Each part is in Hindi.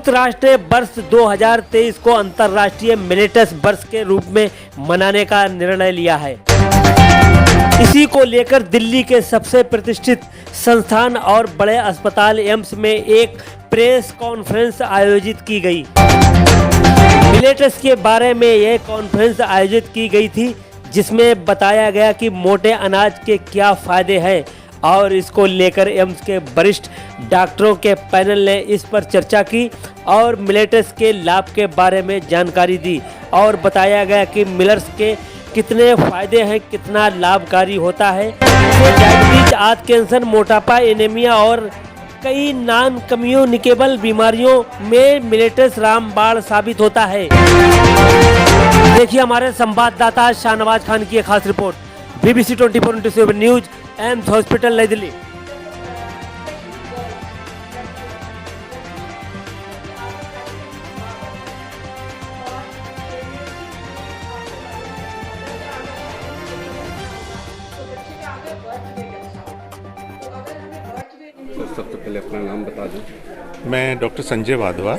संयुक्त राष्ट्र वर्ष 2023 को अंतर्राष्ट्रीय मिलेटस वर्ष के रूप में मनाने का निर्णय लिया है। इसी को लेकर दिल्ली के सबसे प्रतिष्ठित संस्थान और बड़े अस्पताल एम्स में एक प्रेस कॉन्फ्रेंस आयोजित की गई। मिलेटस के बारे में यह कॉन्फ्रेंस आयोजित की गई थी, जिसमें बताया गया कि मोटे अनाज के क्या फायदे हैं और इसको लेकर एम्स के वरिष्ठ डॉक्टरों के पैनल ने इस पर चर्चा की और मिलेटस के लाभ के बारे में जानकारी दी और बताया गया कि मिलेट्स के कितने फायदे हैं, कितना लाभकारी होता है। डायबिटीज, आंत कैंसर, मोटापा, एनीमिया और कई नॉन कम्युनिकेबल बीमारियों में मिलेटस रामबाण साबित होता है। देखिए हमारे संवाददाता शाहनवाज खान की एक खास report. BBC 24/7 news, AIIMS hospital, New Delhi. सबसे पहले अपना नाम बता दें। मैं doctor Sanjay Wadhwa,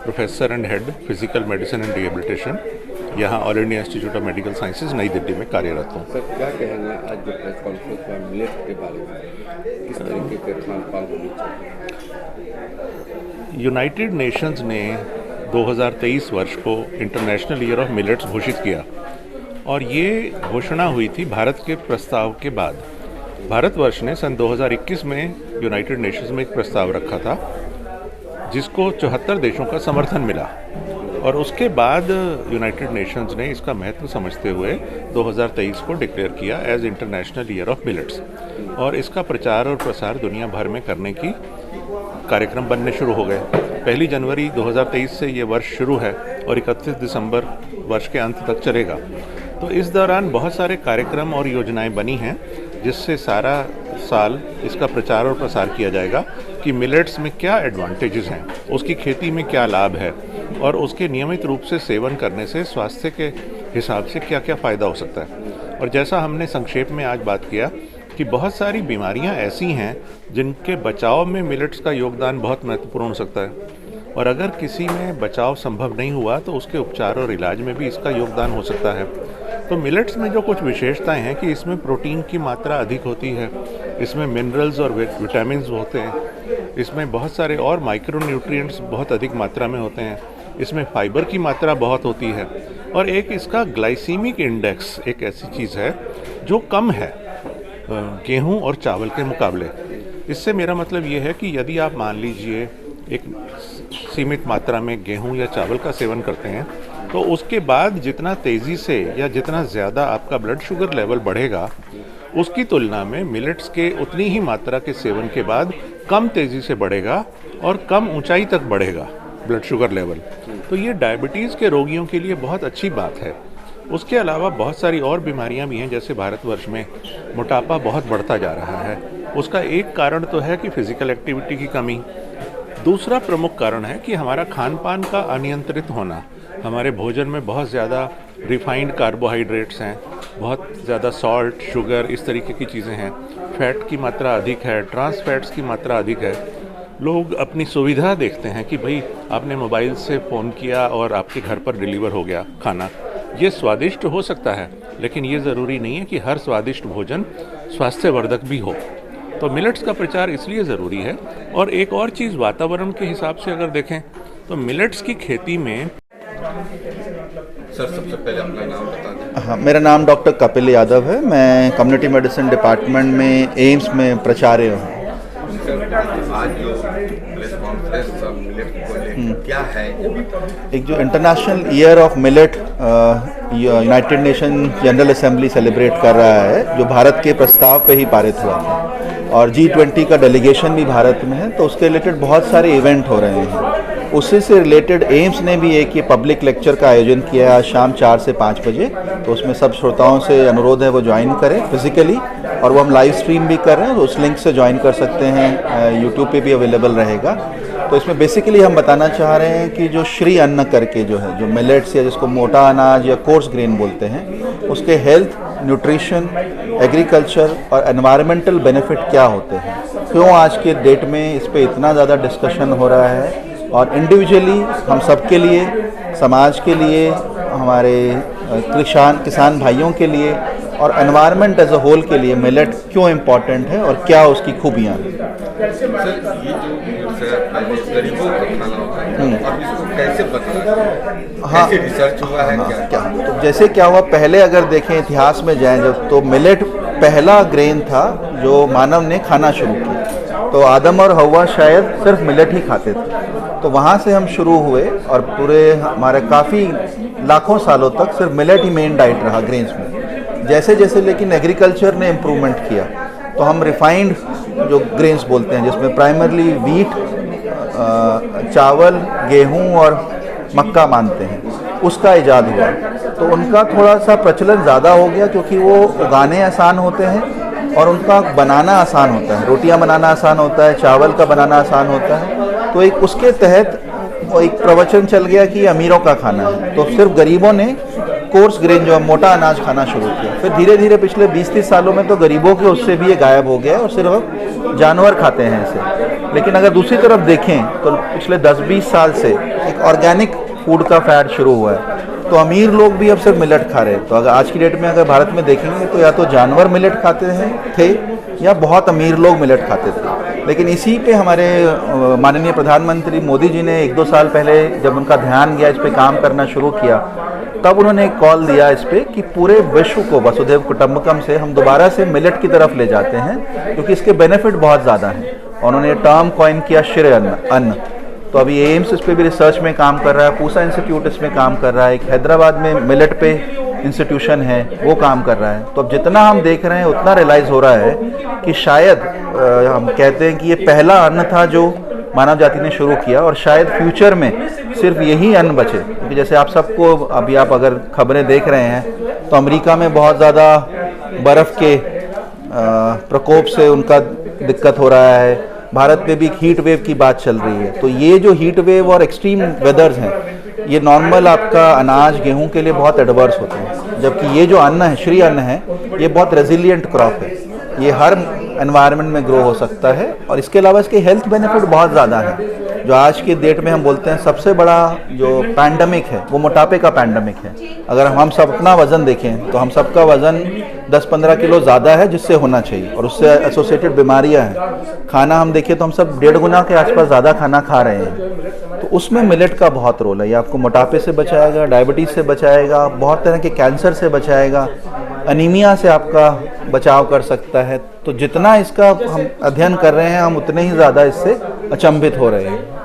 professor and head physical medicine and rehabilitation, यहाँ All India Institute of Medical Sciences New Delhi में कार्यरत हूँ। सर क्या कहेंगे आज जो प्रेस कॉन्फ्रेंस में मिलेट के बारे में, किस तरीके के खान पान होनी चाहिए? यूनाइटेड नेशंस ने 2023 वर्ष को इंटरनेशनल ईयर ऑफ मिलेट्स घोषित किया और ये घोषणा हुई थी भारत के प्रस्ताव के बाद। भारतवर्ष ने सन 2021 में यूनाइटेड नेशंस में एक प्रस्ताव रखा था जिसको 74 देशों का समर्थन मिला और उसके बाद यूनाइटेड नेशंस ने इसका महत्व समझते हुए 2023 को डिक्लेयर किया as international year of millets और इसका प्रचार और प्रसार दुनिया भर में करने की कार्यक्रम बनने शुरू हो गए। 1 जनवरी 2023 से ये वर्ष शुरू है और 31 दिसंबर वर्ष के अंत तक चलेगा। तो इस दौरान बहुत सारे कार्यक्रम और योजनाएं बनी हैं जिससे सारा साल इसका प्रचार और प्रसार किया जाएगा कि मिलेट्स में क्या एडवांटेजेस हैं, उसकी खेती में क्या लाभ है और उसके नियमित रूप से सेवन करने से स्वास्थ्य के हिसाब से क्या क्या फ़ायदा हो सकता है। और जैसा हमने संक्षेप में आज बात किया कि बहुत सारी बीमारियां ऐसी हैं जिनके बचाव में मिलेट्स का योगदान बहुत महत्वपूर्ण हो सकता है और अगर किसी में बचाव संभव नहीं हुआ तो उसके उपचार और इलाज में भी इसका योगदान हो सकता है। तो मिलेट्स में जो कुछ विशेषताएं हैं कि इसमें प्रोटीन की मात्रा अधिक होती है, इसमें मिनरल्स और विटामिन्स होते हैं, इसमें बहुत सारे और माइक्रो न्यूट्रिएंट्स बहुत अधिक मात्रा में होते हैं, इसमें फाइबर की मात्रा बहुत होती है और एक इसका ग्लाइसीमिक इंडेक्स एक ऐसी चीज़ है जो कम है गेहूं और चावल के मुकाबले। इससे मेरा मतलब ये है कि यदि आप मान लीजिए एक सीमित मात्रा में गेहूं या चावल का सेवन करते हैं तो उसके बाद जितना तेज़ी से या जितना ज़्यादा आपका ब्लड शुगर लेवल बढ़ेगा उसकी तुलना में मिलेट्स के उतनी ही मात्रा के सेवन के बाद कम तेज़ी से बढ़ेगा और कम ऊंचाई तक बढ़ेगा ब्लड शुगर लेवल। तो ये डायबिटीज़ के रोगियों के लिए बहुत अच्छी बात है। उसके अलावा बहुत सारी और बीमारियां भी हैं, जैसे भारतवर्ष में मोटापा बहुत बढ़ता जा रहा है। उसका एक कारण तो है कि फिज़िकल एक्टिविटी की कमी, दूसरा प्रमुख कारण है कि हमारा खान पान का अनियंत्रित होना। हमारे भोजन में बहुत ज़्यादा रिफाइंड कार्बोहाइड्रेट्स हैं, बहुत ज़्यादा सॉल्ट, शुगर, इस तरीके की चीज़ें हैं, फैट की मात्रा अधिक है, ट्रांस फैट्स की मात्रा अधिक है। लोग अपनी सुविधा देखते हैं कि भाई आपने मोबाइल से फ़ोन किया और आपके घर पर डिलीवर हो गया खाना। ये स्वादिष्ट हो सकता है लेकिन ये ज़रूरी नहीं है कि हर स्वादिष्ट भोजन स्वास्थ्यवर्धक भी हो। तो मिलेट्स का प्रचार इसलिए ज़रूरी है। और एक और चीज़, वातावरण के हिसाब से अगर देखें तो मिलेट्स की खेती में। सर सबसे पहले अपना नाम बता दें। हाँ, मेरा नाम डॉक्टर कपिल यादव है। मैं कम्युनिटी मेडिसिन डिपार्टमेंट में एम्स में प्राचार्य हूँ। आज जो प्रेस कॉन्फ्रेंस मिलेट को लेकर क्या है? एक जो international year of millet United nation general assembly celebrate कर रहा है, जो भारत के प्रस्ताव पे ही पारित हुआ था और G20 का डेलीगेशन भी भारत में है, तो उसके रिलेटेड बहुत सारे इवेंट हो रहे हैं। उसी से रिलेटेड एम्स ने भी एक ये पब्लिक लेक्चर का आयोजन किया है आज शाम 4 से 5 बजे। तो उसमें सब श्रोताओं से अनुरोध है वो ज्वाइन करें फिजिकली, और वो हम लाइव स्ट्रीम भी कर रहे हैं, तो उस लिंक से ज्वाइन कर सकते हैं। यूट्यूब पे भी अवेलेबल रहेगा। तो इसमें बेसिकली हम बताना चाह रहे हैं कि जो श्री अन्न करके जो है, जो मिलेट्स या जिसको मोटा अनाज या कोर्स ग्रेन बोलते हैं, उसके हेल्थ, न्यूट्रिशन, एग्रीकल्चर और एनवायरमेंटल बेनिफिट क्या होते हैं, क्यों आज के डेट में इस पे इतना ज़्यादा डिस्कशन हो रहा है, और इंडिविजुअली हम सबके लिए, समाज के लिए, हमारे किसान भाइयों के लिए और एनवायरनमेंट एज अ होल के लिए मिलेट क्यों इम्पोर्टेंट है और क्या उसकी खूबियाँ हैं। सर, ये जो गरीबों का खाना होता है, अब इसको कैसे बदला? हाँ, कैसे रिसर्च हुआ है? क्या तो जैसे क्या हुआ, पहले अगर देखें इतिहास में जाएं जब, तो मिलेट पहला ग्रेन था जो मानव ने खाना शुरू किया। तो आदम और हवा शायद सिर्फ मिलेट ही खाते थे, तो वहाँ से हम शुरू हुए और पूरे हमारे काफ़ी लाखों सालों तक सिर्फ मिलेट ही मेन डाइट रहा ग्रेन्स में। जैसे जैसे लेकिन एग्रीकल्चर ने इम्प्रूवमेंट किया तो हम रिफाइंड जो ग्रेन्स बोलते हैं, जिसमें प्राइमरली वीट, चावल, गेहूं और मक्का मानते हैं, उसका इजाद हुआ। तो उनका थोड़ा सा प्रचलन ज़्यादा हो गया क्योंकि वो उगाने आसान होते हैं और उनका बनाना आसान होता है। रोटियां बनाना आसान होता है, चावल का बनाना आसान होता है। तो एक उसके तहत एक प्रवचन चल गया कि अमीरों का खाना है, तो सिर्फ गरीबों ने कोर्स ग्रेन जो मोटा अनाज खाना शुरू किया। फिर धीरे धीरे पिछले 20-30 सालों में तो गरीबों के उससे भी ये गायब हो गया और सिर्फ जानवर खाते हैं इसे। लेकिन अगर दूसरी तरफ देखें तो पिछले 10-20 साल से एक ऑर्गेनिक फूड का फैड शुरू हुआ है, तो अमीर लोग भी अब सिर्फ मिलेट खा रहे हैं। तो अगर आज की डेट में अगर भारत में देखेंगे तो या तो जानवर मिलेट खाते थे या बहुत अमीर लोग मिलेट खाते थे। लेकिन इसी पे हमारे माननीय प्रधानमंत्री मोदी जी ने 1-2 साल पहले जब उनका ध्यान गया, इस पे काम करना शुरू किया, तब उन्होंने एक कॉल दिया इस पे कि पूरे विश्व को वसुधैव कुटुंबकम से हम दोबारा से मिलेट की तरफ ले जाते हैं, क्योंकि इसके बेनिफिट बहुत ज़्यादा हैं। और उन्होंने टर्म कॉइन किया श्रेय अन्न। तो अभी एम्स इस पे भी रिसर्च में काम कर रहा है, पूसा इंस्टीट्यूट इसमें काम कर रहा है, एक हैदराबाद में मिलेट पे इंस्टीट्यूशन है वो काम कर रहा है। तो अब जितना हम देख रहे हैं उतना रियलाइज़ हो रहा है कि शायद हम कहते हैं कि ये पहला अन्न था जो मानव जाति ने शुरू किया और शायद फ्यूचर में सिर्फ यही अन्न बचे। क्योंकि जैसे आप सबको अभी आप अगर खबरें देख रहे हैं तो अमेरिका में बहुत ज़्यादा बर्फ़ के प्रकोप से उनका दिक्कत हो रहा है, भारत में भी हीट वेव की बात चल रही है। तो ये जो हीट वेव और एक्सट्रीम वेदर्स हैं, ये नॉर्मल आपका अनाज गेहूं के लिए बहुत एडवर्स होते हैं, जबकि ये जो अन्न है, श्री अन्न है, ये बहुत रेजिलिएंट क्रॉप है, ये हर एनवायरनमेंट में ग्रो हो सकता है। और इसके अलावा इसके हेल्थ बेनिफिट बहुत ज़्यादा है। जो आज की डेट में हम बोलते हैं सबसे बड़ा जो पैंडमिक है वो मोटापे का पैंडमिक है। अगर हम सब अपना वज़न देखें तो हम सबका वज़न 10-15 किलो ज़्यादा है जिससे होना चाहिए, और उससे एसोसिएटेड बीमारियां हैं। खाना हम देखें तो हम सब 1.5 गुना के आसपास ज़्यादा खाना खा रहे हैं। तो उसमें मिलेट का बहुत रोल है। ये आपको मोटापे से बचाएगा, डायबिटीज़ से बचाएगा, बहुत तरह के कैंसर से बचाएगा, अनीमिया से आपका बचाव कर सकता है। तो जितना इसका हम अध्ययन कर रहे हैं हम उतने ही ज़्यादा इससे अचंभित हो रहे हैं।